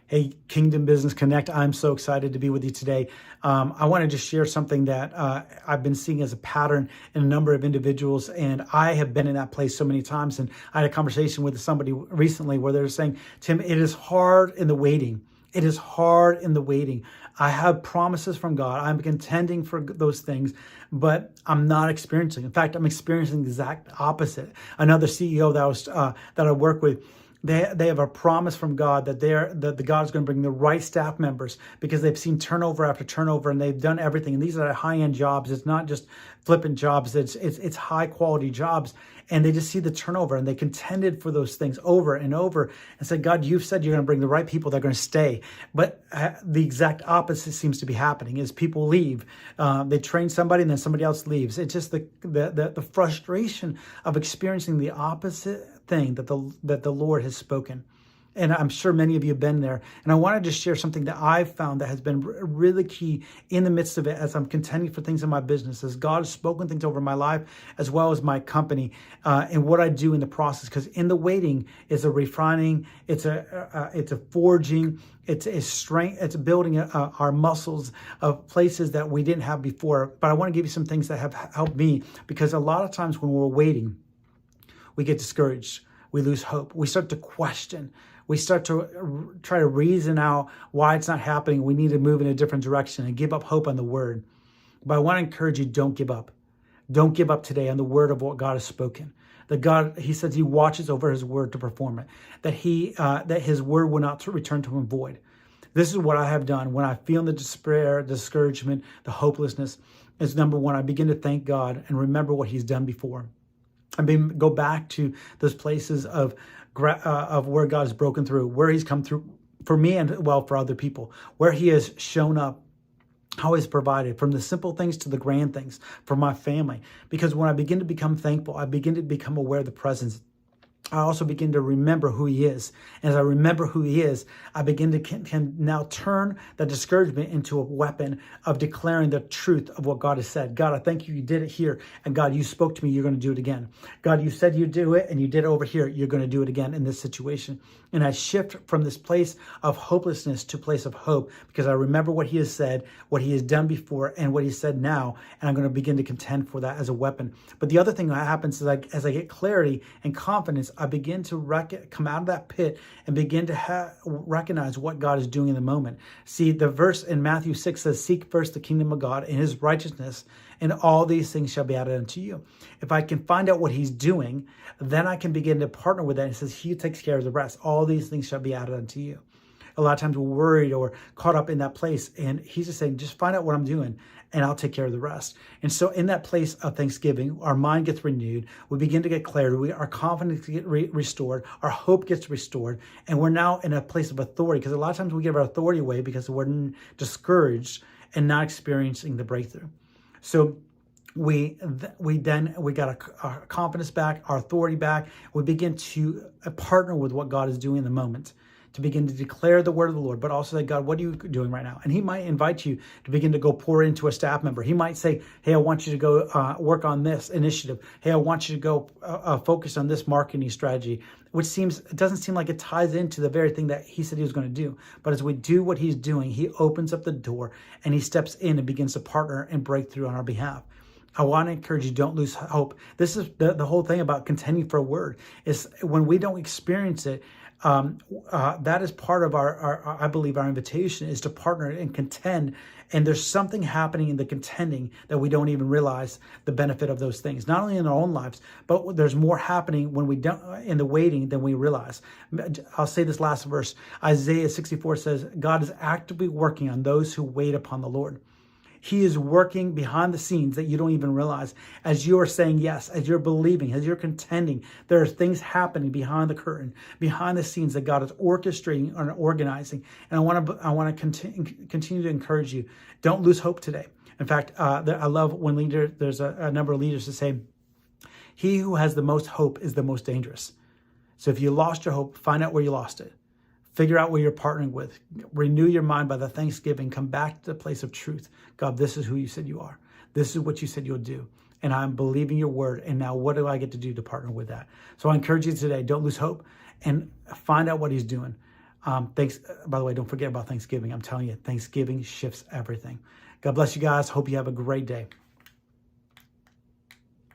Hey, Kingdom Business Connect. I'm so excited to be with you today. I want to just share something that I've been seeing as a pattern in a number of individuals, and I have been in that place so many times. And I had a conversation with somebody recently where they're saying, Tim, it is hard in the waiting. It is hard in the waiting. I have promises from God. I'm contending for those things, but I'm not experiencing. In fact, I'm experiencing the exact opposite. Another CEO that I work with, they have a promise from God that the God is going to bring the right staff members because they've seen turnover after turnover and they've done everything. And these are high-end jobs. It's not just flipping jobs. It's high quality jobs. And they just see the turnover and they contended for those things over and over and said, God, you've said you're going to bring the right people that are going to stay. But the exact opposite seems to be happening is people leave. They train somebody and then somebody else leaves. It's just the frustration of experiencing the opposite thing that the Lord has spoken. And I'm sure many of you have been there. And I wanted to share something that I've found that has been really key in the midst of it as I'm contending for things in my business, as God has spoken things over my life, as well as my company, and what I do in the process. Because in the waiting is a refining, it's a forging, it's a strength, it's building our muscles of places that we didn't have before. But I want to give you some things that have helped me, because a lot of times when we're waiting, we get discouraged. We lose hope. We start to question. We start to try to reason out why it's not happening. We need to move in a different direction and give up hope on the word. But I want to encourage you, don't give up. Don't give up today on the word of what God has spoken. That God, he says he watches over his word to perform it. That his word will not return to him void. This is what I have done when I feel the despair, discouragement, the hopelessness. Is number one, I begin to thank God and remember what he's done before. I mean, go back to those places of where God has broken through, where he's come through for me and, well, for other people, where he has shown up, how he's provided, from the simple things to the grand things for my family. Because when I begin to become thankful, I begin to become aware of the presence. I also begin to remember who he is. And as I remember who he is, I begin to can now turn the discouragement into a weapon of declaring the truth of what God has said. God, I thank you did it here. And God, you spoke to me, you're going to do it again. God, you said you'd do it and you did it over here. You're going to do it again in this situation. And I shift from this place of hopelessness to a place of hope because I remember what he has said, what he has done before, and what he said now. And I'm going to begin to contend for that as a weapon. But the other thing that happens is as I get clarity and confidence, I begin to come out of that pit and begin to recognize what God is doing in the moment. See, the verse in Matthew 6 says, seek first the kingdom of God and his righteousness, and all these things shall be added unto you. If I can find out what he's doing, then I can begin to partner with that. It says he takes care of the rest. All these things shall be added unto you. A lot of times we're worried or caught up in that place. And he's just saying, just find out what I'm doing and I'll take care of the rest. And so in that place of thanksgiving, our mind gets renewed. We begin to get clarity. Our confidence gets restored. Our hope gets restored. And we're now in a place of authority, because a lot of times we give our authority away because we're discouraged and not experiencing the breakthrough. So we got our confidence back, our authority back. We begin to partner with what God is doing in the moment, to begin to declare the word of the Lord, but also say, God, what are you doing right now? And he might invite you to begin to go pour into a staff member. He might say, hey, I want you to go work on this initiative. Hey, I want you to go focus on this marketing strategy, which it doesn't seem like it ties into the very thing that he said he was going to do. But as we do what he's doing, he opens up the door and he steps in and begins to partner and break through on our behalf. I want to encourage you, don't lose hope. This is the whole thing about contending for a word, is when we don't experience it, that is part of our, I believe, our invitation is to partner and contend. And there's something happening in the contending that we don't even realize the benefit of those things, not only in our own lives, but there's more happening when we don't in the waiting than we realize. I'll say this last verse. Isaiah 64 says, God is actively working on those who wait upon the Lord. He is working behind the scenes that you don't even realize. As you're saying yes, as you're believing, as you're contending, there are things happening behind the curtain, behind the scenes that God is orchestrating and organizing. And I want to continue to encourage you. Don't lose hope today. In fact, I love when there's a number of leaders that say, he who has the most hope is the most dangerous. So if you lost your hope, find out where you lost it. Figure out where you're partnering with. Renew your mind by the thanksgiving. Come back to the place of truth. God, this is who you said you are. This is what you said you'll do. And I'm believing your word. And now what do I get to do to partner with that? So I encourage you today, don't lose hope and find out what he's doing. Thanks. By the way, don't forget about Thanksgiving. I'm telling you, Thanksgiving shifts everything. God bless you guys. Hope you have a great day.